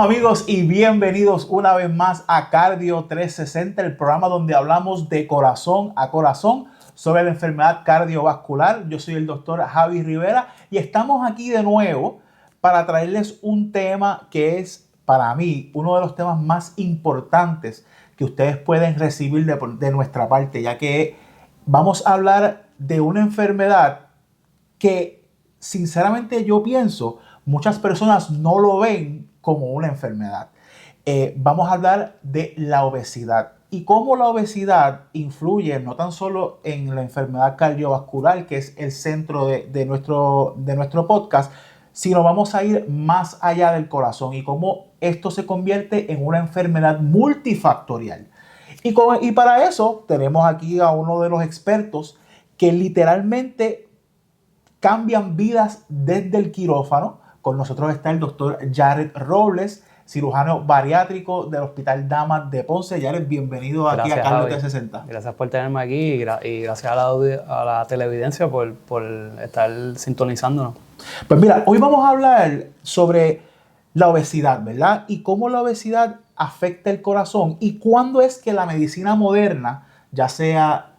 Saludos amigos y bienvenidos una vez más a Cardio 360, el programa donde hablamos de corazón a corazón sobre la enfermedad cardiovascular. Yo soy el doctor Javi Rivera y estamos aquí de nuevo para traerles un tema que es para mí uno de los temas más importantes que ustedes pueden recibir de nuestra parte, ya que vamos a hablar de una enfermedad que sinceramente yo pienso muchas personas no lo ven como una enfermedad. Vamos a hablar de la obesidad y cómo la obesidad influye no tan solo en la enfermedad cardiovascular, que es el centro de nuestro podcast, sino vamos a ir más allá del corazón y cómo esto se convierte en una enfermedad multifactorial. Y para eso tenemos aquí a uno de los expertos que literalmente cambian vidas desde el quirófano. Con nosotros está el doctor Jared Robles, cirujano bariátrico del Hospital Damas de Ponce. Jared, bienvenido aquí a Cardio 360. Gracias por tenerme aquí y gracias a la televidencia por estar sintonizándonos. Pues mira, hoy vamos a hablar sobre la obesidad, ¿verdad? Y cómo la obesidad afecta el corazón y cuándo es que la medicina moderna, ya sea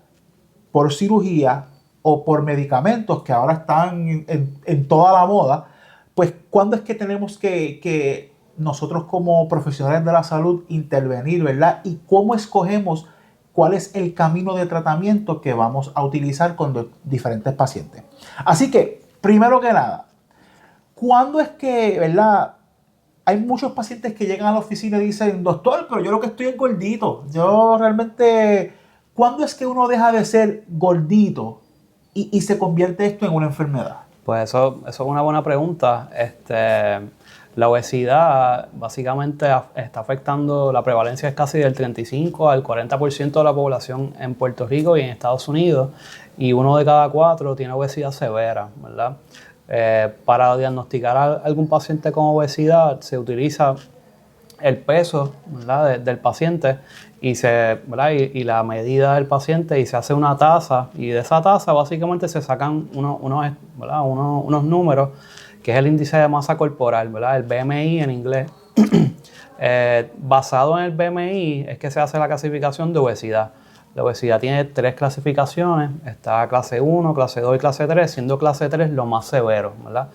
por cirugía o por medicamentos que ahora están en toda la moda, pues cuándo es que tenemos que nosotros como profesionales de la salud intervenir, ¿verdad? Y cómo escogemos cuál es el camino de tratamiento que vamos a utilizar con diferentes pacientes. Así que, primero que nada, ¿cuándo es que, verdad? Hay muchos pacientes que llegan a la oficina y dicen, doctor, pero yo lo que estoy es gordito. Yo realmente, ¿cuándo es que uno deja de ser gordito y se convierte esto en una enfermedad? Pues eso es una buena pregunta. La obesidad básicamente está afectando, la prevalencia es casi del 35 al 40% de la población en Puerto Rico y en Estados Unidos, y 1 de cada 4 tiene obesidad severa, ¿verdad? Para diagnosticar a algún paciente con obesidad se utiliza el peso, ¿verdad?, del paciente ¿verdad? Y la medida del paciente, y se hace una tasa, y de esa tasa básicamente se sacan unos números, que es el índice de masa corporal, ¿verdad?, el BMI en inglés. Basado en el BMI es que se hace la clasificación de obesidad. La obesidad tiene 3 clasificaciones, está clase 1, clase 2 y clase 3, siendo clase 3 lo más severo, ¿verdad?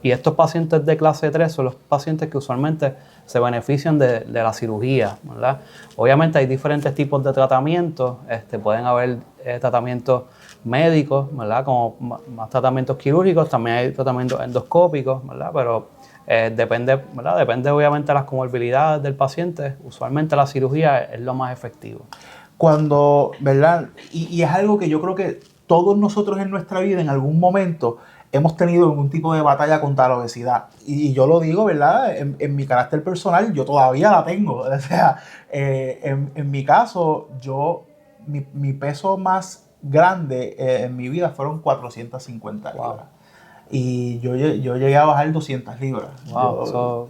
Y estos pacientes de clase 3 son los pacientes que usualmente se benefician de la cirugía, ¿verdad? Obviamente hay diferentes tipos de tratamientos, pueden haber tratamientos médicos, ¿verdad?, como más tratamientos quirúrgicos, también hay tratamientos endoscópicos, ¿verdad? Pero depende, ¿verdad? Depende obviamente de las comorbilidades del paciente. Usualmente la cirugía es lo más efectivo. Cuando, ¿verdad? Y es algo que yo creo que todos nosotros en nuestra vida en algún momento hemos tenido algún tipo de batalla contra la obesidad. Y yo lo digo, ¿verdad? En mi carácter personal, yo todavía la tengo. O sea, en mi caso, mi peso más grande en mi vida fueron 450 libras. Wow. Y yo llegué a bajar 200 libras. Wow.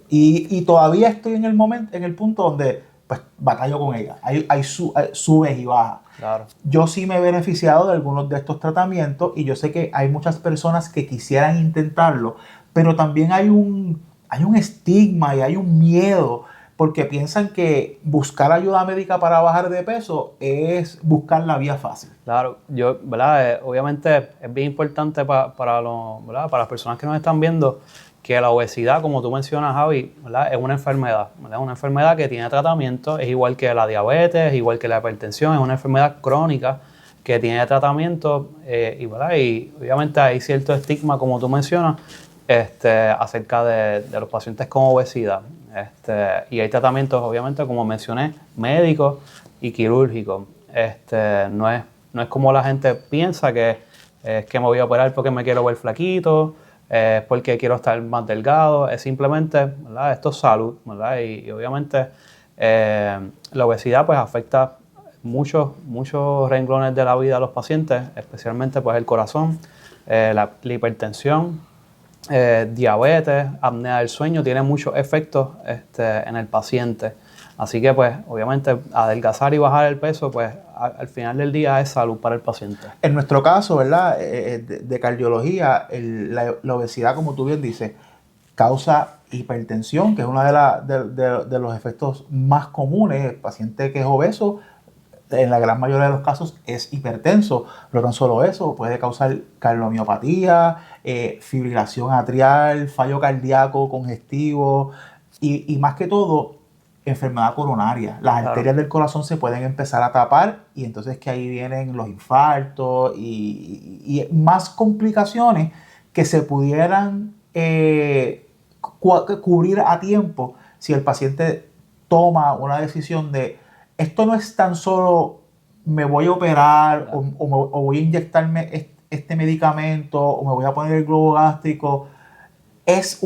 Y todavía estoy en el punto donde pues batallo con ella. Hay subes y bajas. Claro. Yo sí me he beneficiado de algunos de estos tratamientos y yo sé que hay muchas personas que quisieran intentarlo, pero también hay un estigma y hay un miedo porque piensan que buscar ayuda médica para bajar de peso es buscar la vía fácil. Claro, ¿verdad? Obviamente es bien importante ¿verdad?, para las personas que nos están viendo, que la obesidad, como tú mencionas, Javi, ¿verdad?, es una enfermedad, ¿verdad? Una enfermedad que tiene tratamiento, es igual que la diabetes, igual que la hipertensión, es una enfermedad crónica que tiene tratamiento, ¿verdad? Y obviamente hay cierto estigma, como tú mencionas, acerca de los pacientes con obesidad. Y hay tratamientos, obviamente, como mencioné, médicos y quirúrgicos. No es como la gente piensa, que es que me voy a operar porque me quiero ver flaquito, porque quiero estar más delgado. Es simplemente, ¿verdad?, esto es salud, ¿verdad? Y obviamente la obesidad pues afecta muchos renglones de la vida de los pacientes, especialmente pues el corazón, la hipertensión, diabetes, apnea del sueño, tiene muchos efectos en el paciente. Así que pues obviamente adelgazar y bajar el peso pues al final del día es salud para el paciente. En nuestro caso, ¿verdad?, de cardiología, la obesidad, como tú bien dices, causa hipertensión, que es uno de los efectos más comunes. El paciente que es obeso, en la gran mayoría de los casos, es hipertenso, pero no solo eso, puede causar cardiomiopatía, fibrilación atrial, fallo cardíaco congestivo y más que todo, enfermedad coronaria. Las arterias del corazón se pueden empezar a tapar y entonces que ahí vienen los infartos y más complicaciones que se pudieran cubrir a tiempo si el paciente toma una decisión de esto no es tan solo me voy a operar o voy a inyectarme este medicamento o me voy a poner el globo gástrico. Es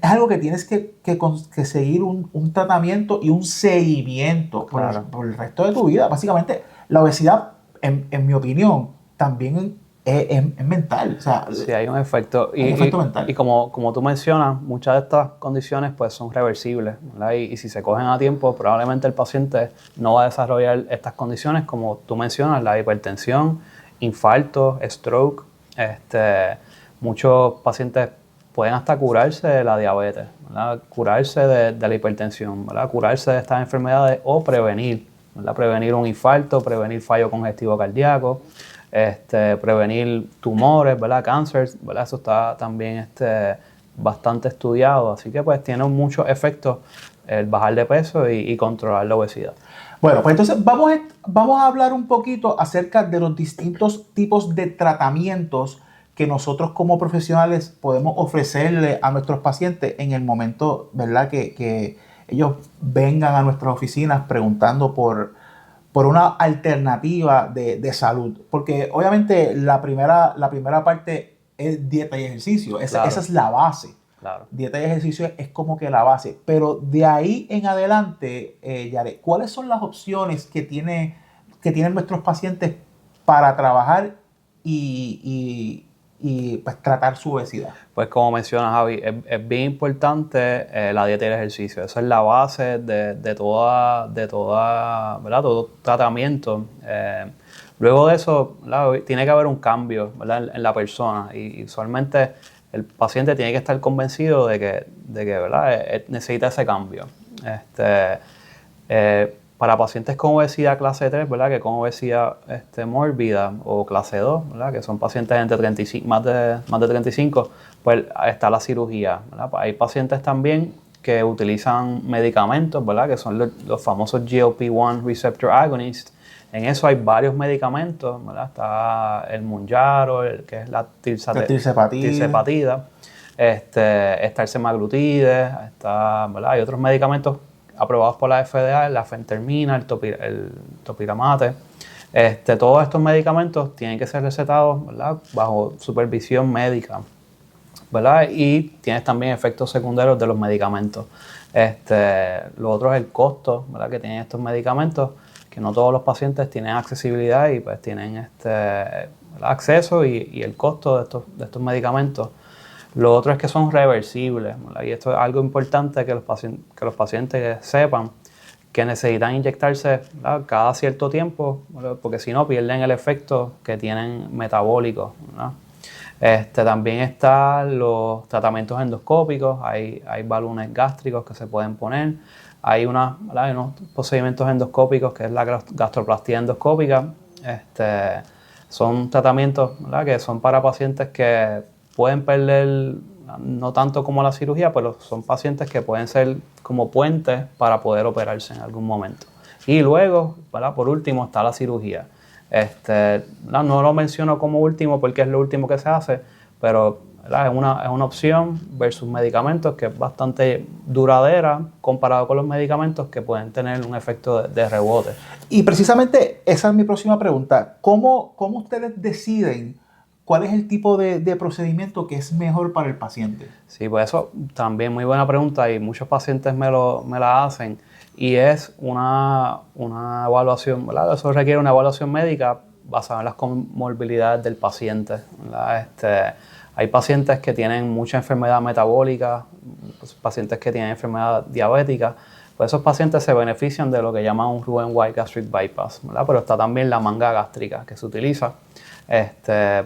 algo que tienes que seguir un tratamiento y un seguimiento por el resto de tu vida. Básicamente, la obesidad, en mi opinión, también es mental. O sea, sí, hay un efecto. Un efecto mental. Y como tú mencionas, muchas de estas condiciones pues, son reversibles, ¿verdad? Y si se cogen a tiempo, probablemente el paciente no va a desarrollar estas condiciones, como tú mencionas, la hipertensión, infarto, stroke. Muchos pacientes pueden hasta curarse de la diabetes, ¿verdad? Curarse de la hipertensión, ¿verdad? Curarse de estas enfermedades o prevenir, ¿verdad? Prevenir un infarto, prevenir fallo congestivo cardíaco, prevenir tumores, ¿verdad? Cáncer, ¿verdad? Eso está también bastante estudiado, así que pues tiene muchos efectos el bajar de peso y controlar la obesidad. Bueno, pues entonces vamos a hablar un poquito acerca de los distintos tipos de tratamientos que nosotros como profesionales podemos ofrecerle a nuestros pacientes en el momento, ¿verdad? Que ellos vengan a nuestras oficinas preguntando por una alternativa de salud. Porque obviamente la primera parte es dieta y ejercicio. Esa es la base. Claro. Dieta y ejercicio es como que la base. Pero de ahí en adelante, Yaret, ¿cuáles son las opciones que tienen nuestros pacientes para trabajar y pues tratar su obesidad? Pues como menciona Javi, es bien importante la dieta y el ejercicio. Esa es la base de toda, ¿verdad? Todo tratamiento. Luego de eso, ¿verdad? Tiene que haber un cambio, ¿verdad? en la persona y usualmente el paciente tiene que estar convencido de que ¿verdad? Necesita ese cambio. Para pacientes con obesidad clase 3, ¿verdad? Que con obesidad mórbida o clase 2, ¿verdad? Que son pacientes entre 35, más de 35, pues está la cirugía, ¿verdad? Hay pacientes también que utilizan medicamentos, ¿verdad? Que son los famosos GLP-1 receptor agonists. En eso hay varios medicamentos, ¿verdad? Está el Mounjaro, que es la tirzepatida, está el semaglutide, ¿verdad? Hay otros medicamentos aprobados por la FDA, la fentermina, el topiramate. Todos estos medicamentos tienen que ser recetados, ¿verdad? Bajo supervisión médica, ¿verdad? Y tienes también efectos secundarios de los medicamentos. Lo otro es el costo, ¿verdad? Que tienen estos medicamentos, que no todos los pacientes tienen accesibilidad y pues tienen acceso y el costo de estos medicamentos. Lo otro es que son reversibles, ¿verdad? Y esto es algo importante que los pacientes sepan, que necesitan inyectarse, ¿verdad? Cada cierto tiempo, ¿verdad? Porque si no pierden el efecto que tienen metabólicos, ¿verdad? También están los tratamientos endoscópicos, hay balones gástricos que se pueden poner, hay unos procedimientos endoscópicos que es la gastroplastía endoscópica. Son tratamientos, ¿verdad? Que son para pacientes que pueden perder, no tanto como la cirugía, pero son pacientes que pueden ser como puentes para poder operarse en algún momento. Y luego, ¿verdad? Por último, está la cirugía. No lo menciono como último porque es lo último que se hace, pero ¿verdad? Es una opción versus medicamentos que es bastante duradera comparado con los medicamentos que pueden tener un efecto de rebote. Y precisamente esa es mi próxima pregunta. ¿Cómo ustedes deciden cuál es el tipo de procedimiento que es mejor para el paciente? Sí, pues eso también muy buena pregunta y muchos pacientes me la hacen. Y es una evaluación, ¿verdad? Eso requiere una evaluación médica basada en las comorbilidades del paciente, ¿verdad? Hay pacientes que tienen mucha enfermedad metabólica, pacientes que tienen enfermedad diabética, pues esos pacientes se benefician de lo que llaman un Roux-en-Y gastric bypass, ¿verdad? Pero está también la manga gástrica que se utiliza,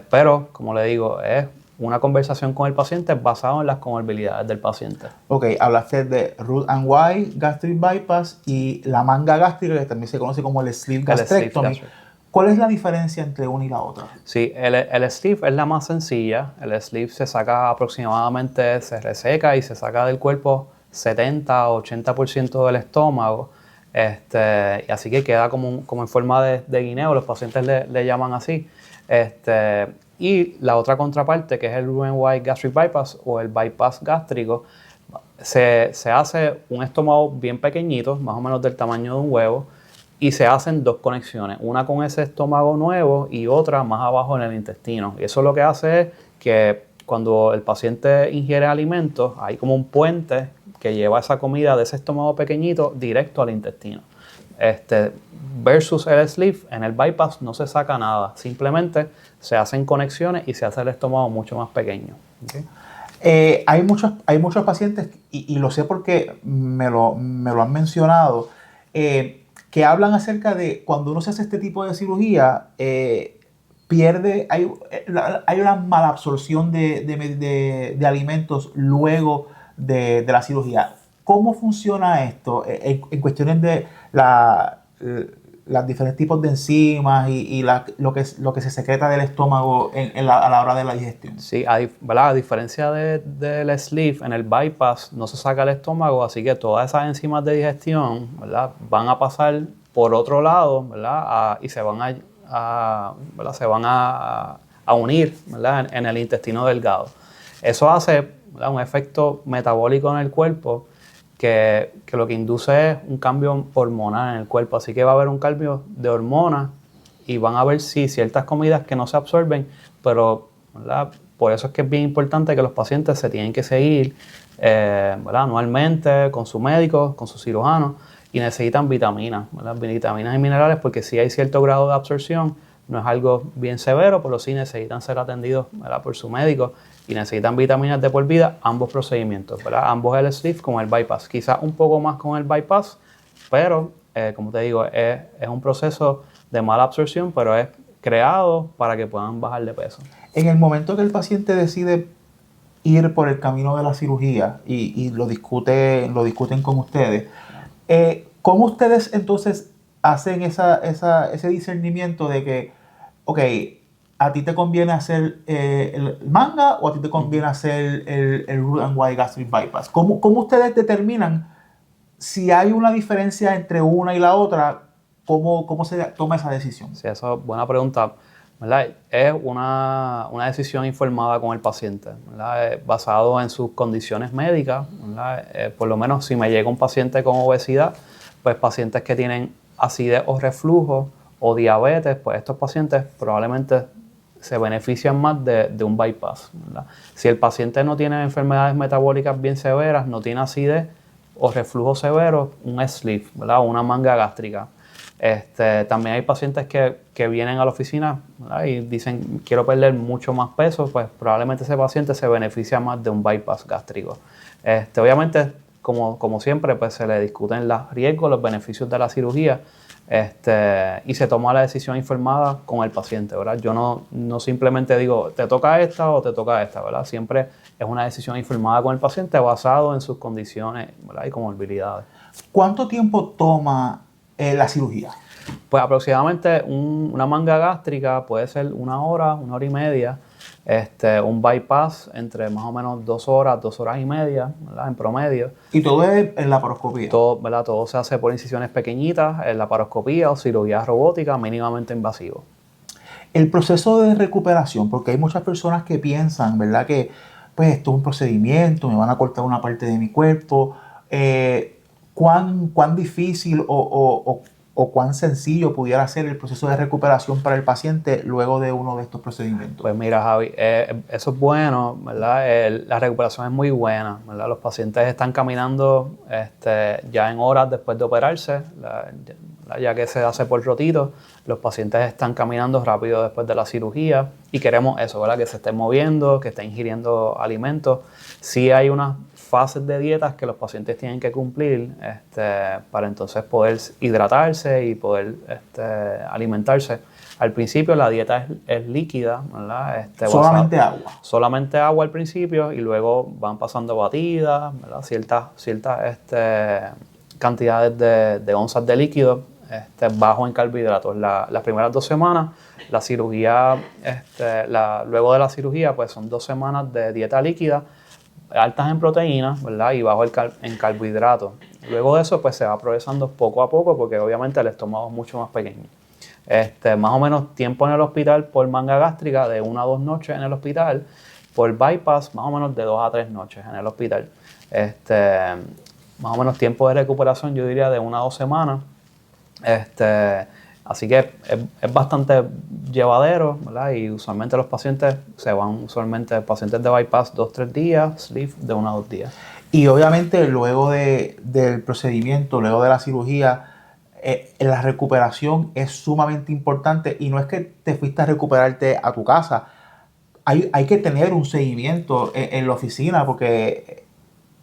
pero como le digo, es una conversación con el paciente basada en las comorbilidades del paciente. Ok, hablaste de root and wide gastric bypass y la manga gástrica, que también se conoce como el sleeve gastrectomy. ¿Cuál es la diferencia entre una y la otra? Sí, el sleeve es la más sencilla. El sleeve se saca aproximadamente, se reseca y se saca del cuerpo 70-80% del estómago. Y así que queda como en forma de guineo, los pacientes le llaman así. Y la otra contraparte, que es el Roux-en-Y gastric bypass o el bypass gástrico, se hace un estómago bien pequeñito, más o menos del tamaño de un huevo, y se hacen dos conexiones, una con ese estómago nuevo y otra más abajo en el intestino. Y eso lo que hace es que cuando el paciente ingiere alimentos, hay como un puente que lleva esa comida de ese estómago pequeñito directo al intestino. Versus el sleeve, en el bypass no se saca nada, simplemente se hacen conexiones y se hace el estómago mucho más pequeño. ¿Okay? Hay muchos pacientes, y lo sé porque me lo han mencionado, que hablan acerca de cuando uno se hace este tipo de cirugía, hay una mala absorción de alimentos luego de la cirugía. ¿Cómo funciona esto en cuestiones de los diferentes tipos de enzimas y lo que se secreta del estómago a la hora de la digestión? Sí, a diferencia del sleeve, en el bypass no se saca el estómago, así que todas esas enzimas de digestión, ¿verdad?, van a pasar por otro lado, ¿verdad?, y se van a unir, ¿verdad?, en el intestino delgado. Eso hace, ¿verdad?, un efecto metabólico en el cuerpo que lo que induce es un cambio hormonal en el cuerpo. Así que va a haber un cambio de hormonas y van a ver si ciertas comidas que no se absorben, pero, ¿verdad?, por eso es que es bien importante que los pacientes se tienen que seguir, ¿verdad?, anualmente con su médico, con su cirujano, y necesitan vitaminas, ¿verdad?, vitaminas y minerales, porque si hay cierto grado de absorción, no es algo bien severo, pero sí necesitan ser atendidos, ¿verdad?, por su médico, y necesitan vitaminas de por vida, ambos procedimientos, ¿verdad?, ambos el sleeve con el bypass, quizás un poco más con el bypass, pero como te digo, es un proceso de mala absorción, pero es creado para que puedan bajar de peso. En el momento que el paciente decide ir por el camino de la cirugía y lo discuten con ustedes, ¿cómo ustedes entonces hacen ese discernimiento de que, ok, a ti te conviene hacer el manga o a ti te conviene hacer el Roux-en-Y gastric bypass? ¿Cómo ustedes determinan si hay una diferencia entre una y la otra? ¿Cómo se toma esa decisión? Sí, esa es buena pregunta, ¿verdad? Es una decisión informada con el paciente, ¿verdad? Basado en sus condiciones médicas, ¿verdad? Por lo menos si me llega un paciente con obesidad, pues pacientes que tienen acidez o reflujo o diabetes, pues estos pacientes probablemente se benefician más de un bypass, ¿verdad? Si el paciente no tiene enfermedades metabólicas bien severas, no tiene acidez o reflujo severo, un sleeve, ¿verdad?, o una manga gástrica. También hay pacientes que vienen a la oficina, ¿verdad?, y dicen quiero perder mucho más peso, pues probablemente ese paciente se beneficia más de un bypass gástrico. Obviamente, como siempre, pues se le discuten los riesgos, los beneficios de la cirugía, y se toma la decisión informada con el paciente, ¿verdad? Yo no simplemente digo te toca esta o te toca esta, ¿verdad? Siempre es una decisión informada con el paciente basado en sus condiciones, ¿verdad?, y comorbilidades. ¿Cuánto tiempo toma la cirugía? Pues aproximadamente una manga gástrica puede ser 1 hora, 1 hora y media. Un bypass entre más o menos 2 horas, 2 horas y media, ¿verdad?, en promedio. ¿Y todo es en laparoscopía? Todo, ¿verdad?, todo se hace por incisiones pequeñitas, en laparoscopía o cirugía robótica mínimamente invasivo. El proceso de recuperación, porque hay muchas personas que piensan, ¿verdad?, que pues esto es un procedimiento, me van a cortar una parte de mi cuerpo. ¿Cuán difícil o cuán sencillo pudiera ser el proceso de recuperación para el paciente luego de uno de estos procedimientos? Pues mira, Javi, eso es bueno, ¿verdad? La recuperación es muy buena, ¿verdad? Los pacientes están caminando ya en horas después de operarse, ya que se hace por rotito. Los pacientes están caminando rápido después de la cirugía y queremos eso, ¿verdad?, que se estén moviendo, que estén ingiriendo alimentos. Sí hay unas fases de dietas que los pacientes tienen que cumplir para entonces poder hidratarse y poder alimentarse. Al principio la dieta es líquida, ¿verdad? Solamente agua. Solamente agua al principio y luego van pasando batidas, ¿verdad? Ciertas cantidades de onzas de líquido bajo en carbohidratos. Las primeras 2 semanas, la cirugía, luego de la cirugía, pues son 2 semanas de dieta líquida, altas en proteínas, ¿verdad? Y bajo en carbohidratos. Luego de eso, pues se va progresando poco a poco porque obviamente el estómago es mucho más pequeño. Más o menos tiempo en el hospital por manga gástrica de 1 a 2 noches en el hospital, por bypass más o menos de 2 a 3 noches en el hospital. Más o menos tiempo de recuperación yo diría de 1 a 2 semanas. Así que es bastante llevadero, ¿verdad? Y usualmente los pacientes se van, pacientes de bypass 2-3 días, sleeve de 1 a 2 días. Y obviamente luego del procedimiento, luego de la cirugía, la recuperación es sumamente importante y no es que te fuiste a recuperarte a tu casa. Hay que tener un seguimiento en la oficina porque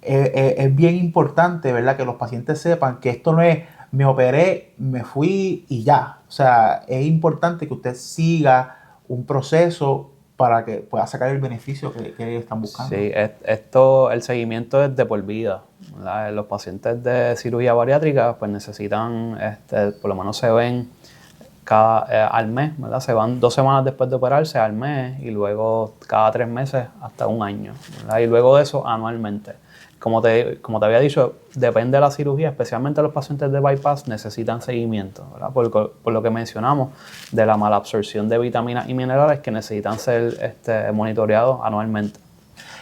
es bien importante, ¿verdad? Que los pacientes sepan que esto no es me operé, me fui y ya. O sea, es importante que usted siga un proceso para que pueda sacar el beneficio que están buscando. Sí, el seguimiento es de por vida, ¿verdad? Los pacientes de cirugía bariátrica pues necesitan, por lo menos se ven al mes, ¿verdad? Se van 2 semanas después de operarse al mes y luego cada 3 meses hasta 1 año, ¿verdad? Y luego de eso anualmente. Como te había dicho, depende de la cirugía, especialmente los pacientes de bypass necesitan seguimiento, ¿verdad? Por lo que mencionamos de la mala absorción de vitaminas y minerales que necesitan ser monitoreados anualmente.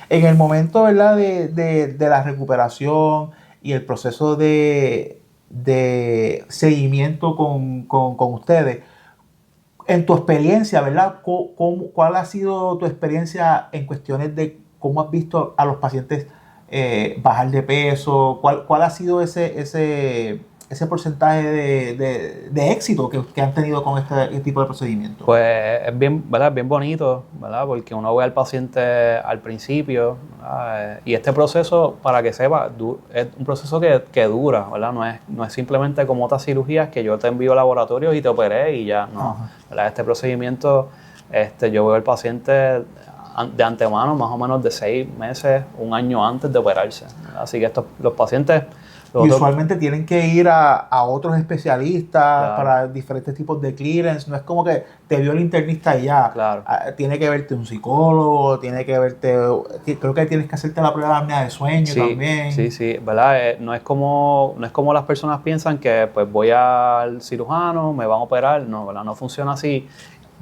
En el momento, ¿verdad? de la recuperación y el proceso de seguimiento con ustedes, en tu experiencia, ¿verdad? ¿Cuál ha sido tu experiencia en cuestiones de cómo has visto a los pacientes bajar de peso? ¿Cuál ha sido ese porcentaje de éxito que han tenido con este tipo de procedimiento? Pues es bien, ¿verdad? Es bien bonito, ¿verdad? Porque uno ve al paciente al principio, ¿verdad? Y este proceso, para que sepa, es un proceso que dura, ¿verdad? No es simplemente como otras cirugías que yo te envío al laboratorio y te operé y ya, no. ¿Verdad? Este procedimiento, yo veo al paciente de antemano más o menos de 6 meses, 1 año antes de operarse, ¿verdad? Así que los pacientes... Y usualmente tienen que ir a otros especialistas, claro, para diferentes tipos de clearance. No es como que te vio el internista y ya. Claro. Tiene que verte un psicólogo, creo que tienes que hacerte la prueba de apnea de sueño también. Sí, ¿verdad? No es como las personas piensan que pues voy al cirujano, me van a operar. No, ¿verdad? No funciona así.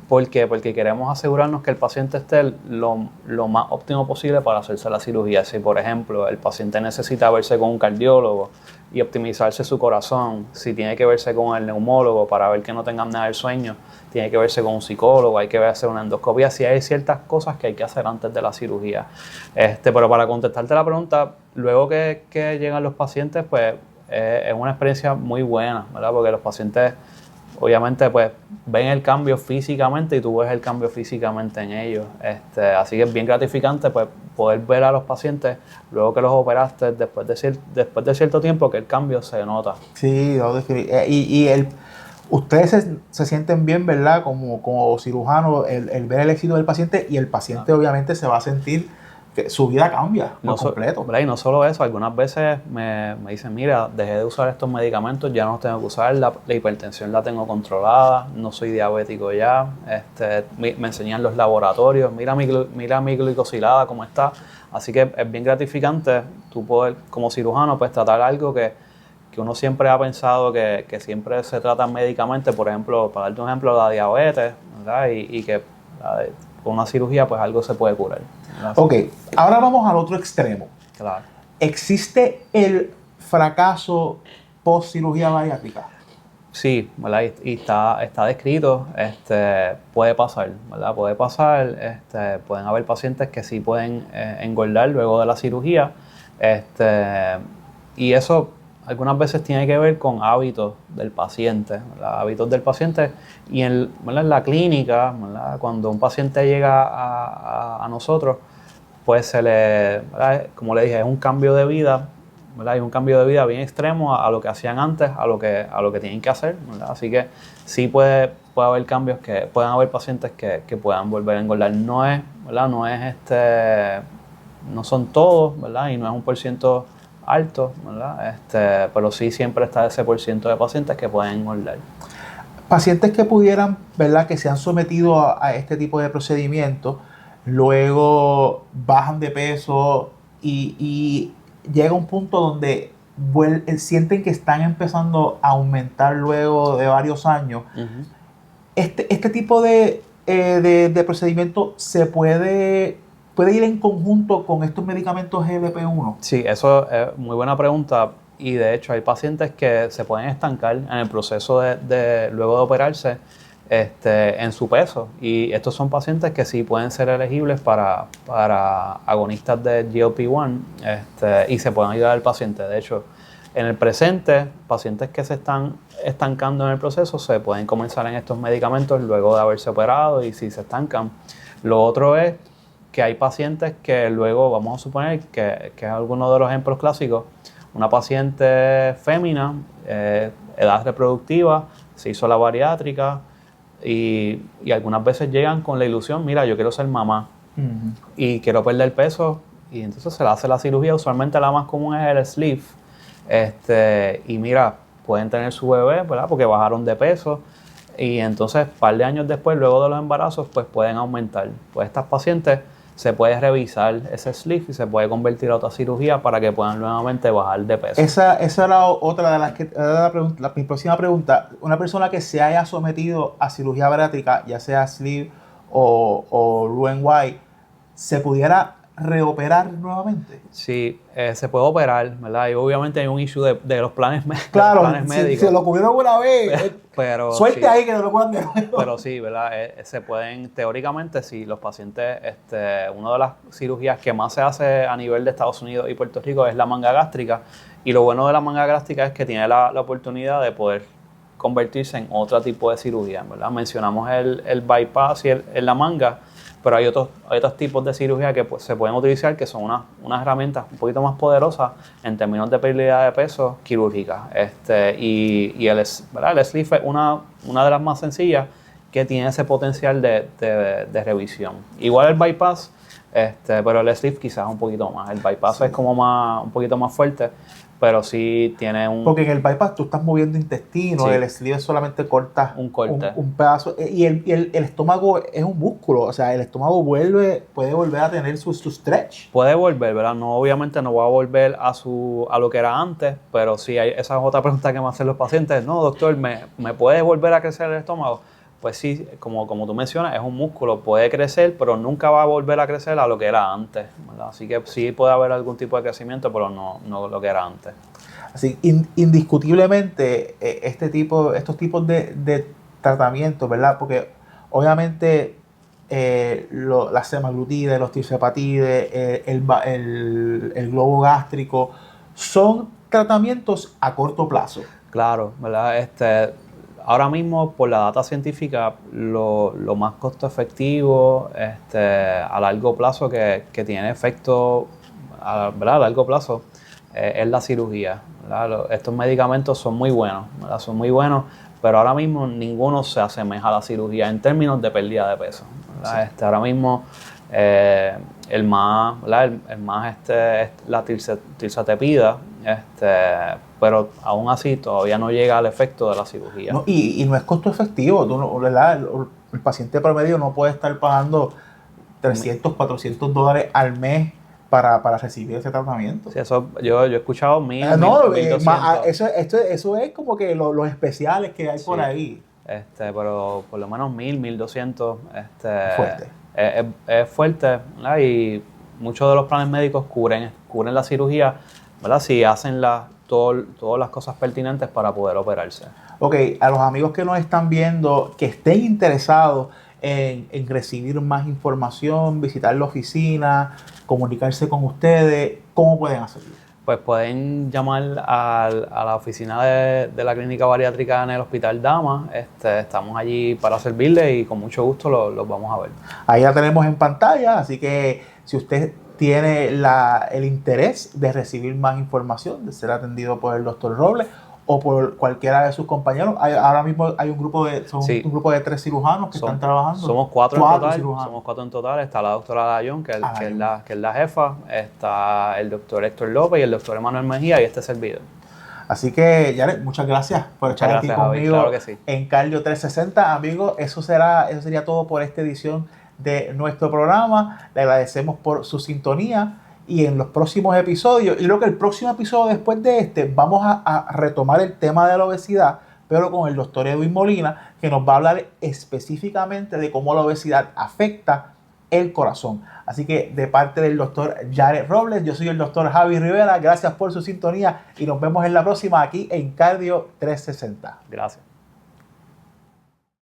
¿Por qué? Porque queremos asegurarnos que el paciente esté lo más óptimo posible para hacerse la cirugía. Si, por ejemplo, el paciente necesita verse con un cardiólogo y optimizarse su corazón, si tiene que verse con el neumólogo para ver que no tenga apnea del sueño, tiene que verse con un psicólogo, hay que hacer una endoscopia, si hay ciertas cosas que hay que hacer antes de la cirugía. Pero para contestarte la pregunta, luego que llegan los pacientes, pues es una experiencia muy buena, ¿verdad? Porque los pacientes obviamente pues ven el cambio físicamente y tú ves el cambio físicamente en ellos. Así que es bien gratificante pues poder ver a los pacientes luego que los operaste después de cierto tiempo que el cambio se nota. Sí, ustedes se sienten bien, ¿verdad? Como cirujano, el ver el éxito del paciente y el paciente obviamente se va a sentir que su vida cambia por completo. Y no solo eso, algunas veces me dicen, mira, dejé de usar estos medicamentos, ya no los tengo que usar, la hipertensión la tengo controlada, no soy diabético ya, me enseñan los laboratorios, mira mi glicosilada cómo está. Así que es bien gratificante tú poder, como cirujano, pues tratar algo que uno siempre ha pensado que siempre se trata médicamente, por ejemplo, para darte un ejemplo, la diabetes, ¿verdad? Y que con una cirugía pues algo se puede curar. Ok, ahora vamos al otro extremo. Claro. ¿Existe el fracaso post cirugía bariátrica? Sí, ¿verdad? Y está descrito, puede pasar, ¿verdad? Puede pasar, pueden haber pacientes que sí pueden engordar luego de la cirugía, y eso algunas veces tiene que ver con hábitos del paciente, ¿verdad? Hábitos del paciente y en la clínica, ¿verdad? Cuando un paciente llega a nosotros, pues ¿verdad? Como le dije, es un cambio de vida, ¿verdad? Es un cambio de vida bien extremo a lo que hacían antes, a lo que tienen que hacer, ¿verdad? Así que sí puede haber cambios, pueden haber pacientes que puedan volver a engordar. No es, ¿verdad? No son todos, ¿verdad? Y no es un % alto, ¿verdad? Pero sí siempre está ese % de pacientes que pueden engordar. Pacientes que pudieran, ¿verdad? Que se han sometido a este tipo de procedimientos, luego bajan de peso y llega un punto donde sienten que están empezando a aumentar luego de varios años. Uh-huh. Este tipo de procedimiento se puede ir en conjunto con estos medicamentos GLP-1. Sí, eso es muy buena pregunta. Y de hecho hay pacientes que se pueden estancar en el proceso luego de operarse en su peso. Y estos son pacientes que sí pueden ser elegibles para agonistas de GLP-1 y se pueden ayudar al paciente. De hecho, en el presente, pacientes que se están estancando en el proceso se pueden comenzar en estos medicamentos luego de haberse operado y si se estancan. Lo otro es que hay pacientes que luego, vamos a suponer que es alguno de los ejemplos clásicos, una paciente fémina, edad reproductiva, se hizo la bariátrica y algunas veces llegan con la ilusión, mira, yo quiero ser mamá y quiero perder peso y entonces se le hace la cirugía. Usualmente la más común es el sleeve y mira, pueden tener su bebé, ¿verdad? Porque bajaron de peso y entonces un par de años después, luego de los embarazos, pues pueden aumentar. Pues estas pacientes se puede revisar ese sleeve y se puede convertir a otra cirugía para que puedan nuevamente bajar de peso. Esa era otra de las que mi próxima pregunta. Una persona que se haya sometido a cirugía bariátrica, ya sea sleeve o Roux-en-Y, ¿se pudiera reoperar nuevamente? Sí, se puede operar, ¿verdad? Y obviamente hay un issue de los planes, claro, de los planes médicos. Si lo cubrieron una vez, pero suerte sí, ahí que no lo puedan de nuevo. Pero sí, ¿verdad? Se pueden, teóricamente, si los pacientes, una de las cirugías que más se hace a nivel de Estados Unidos y Puerto Rico es la manga gástrica. Y lo bueno de la manga gástrica es que tiene la oportunidad de poder convertirse en otro tipo de cirugía, ¿verdad? Mencionamos el bypass y la manga, pero hay otros tipos de cirugía que pues, se pueden utilizar que son unas herramientas un poquito más poderosas en términos de pérdida de peso quirúrgica. Y el sleeve es una de las más sencillas que tiene ese potencial de revisión. Igual el bypass, pero el sleeve quizás un poquito más. El bypass sí es como un poquito más fuerte, pero sí tiene Porque en el bypass tú estás moviendo intestino, sí. El sleeve solamente cortas un corte. Un pedazo. Y el estómago es un músculo, o sea, el estómago puede volver a tener su stretch. Puede volver, ¿verdad? No, obviamente no va a volver a lo que era antes, pero sí, esa es otra pregunta que me hacen los pacientes. No, doctor, ¿me puede volver a crecer el estómago? Pues sí, como tú mencionas, es un músculo, puede crecer, pero nunca va a volver a crecer a lo que era antes, ¿verdad? Así que sí puede haber algún tipo de crecimiento, pero no lo que era antes. Así, indiscutiblemente, estos tipos de tratamientos, ¿verdad? Porque obviamente la semaglutide, los tirzepatide, el globo gástrico, son tratamientos a corto plazo. Claro, ¿verdad? Ahora mismo, por la data científica, lo más costo efectivo a largo plazo que tiene efecto ¿verdad? A largo plazo es la cirugía, ¿verdad? Estos medicamentos son muy buenos, ¿verdad? Son muy buenos, pero ahora mismo ninguno se asemeja a la cirugía en términos de pérdida de peso, ¿verdad? Sí. Ahora mismo el más es la tirzepatida, pero aún así todavía no llega al efecto de la cirugía. No, y no es costo efectivo, ¿verdad? El paciente promedio no puede estar pagando $300, $400 al mes para recibir ese tratamiento. Sí, eso yo he escuchado 1,200. Eso es como que los especiales que hay sí. Por ahí. Pero por lo menos 1,200. Fuerte. Es fuerte, ¿verdad? Y muchos de los planes médicos cubren la cirugía, ¿verdad? Si hacen todas las cosas pertinentes para poder operarse. Ok, a los amigos que nos están viendo, que estén interesados en recibir más información, visitar la oficina, comunicarse con ustedes, ¿cómo pueden hacerlo? Pues pueden llamar a la oficina de la clínica bariátrica en el Hospital Dama. Estamos allí para servirles y con mucho gusto los vamos a ver. Ahí la tenemos en pantalla, así que si usted tiene el interés de recibir más información, de ser atendido por el doctor Robles o por cualquiera de sus compañeros. Ahora mismo hay un grupo un grupo de 3 cirujanos que están trabajando. Somos 4 en total. Cirujanos. Somos 4 en total. Está la doctora Dayón, que es la jefa. Está el doctor Héctor López y el doctor Emanuel Mejía y este servidor. Así que, Yaret, muchas gracias por estar aquí conmigo, Javi, claro que sí, en Cardio 360. Amigos, eso sería todo por esta edición de nuestro programa. Le agradecemos por su sintonía y en los próximos episodios, y creo que el próximo episodio después de este, vamos a retomar el tema de la obesidad, pero con el doctor Edwin Molina, que nos va a hablar específicamente de cómo la obesidad afecta el corazón. Así que de parte del doctor Yaret Robles, yo soy el doctor Javi Rivera. Gracias por su sintonía y nos vemos en la próxima aquí en Cardio 360. Gracias.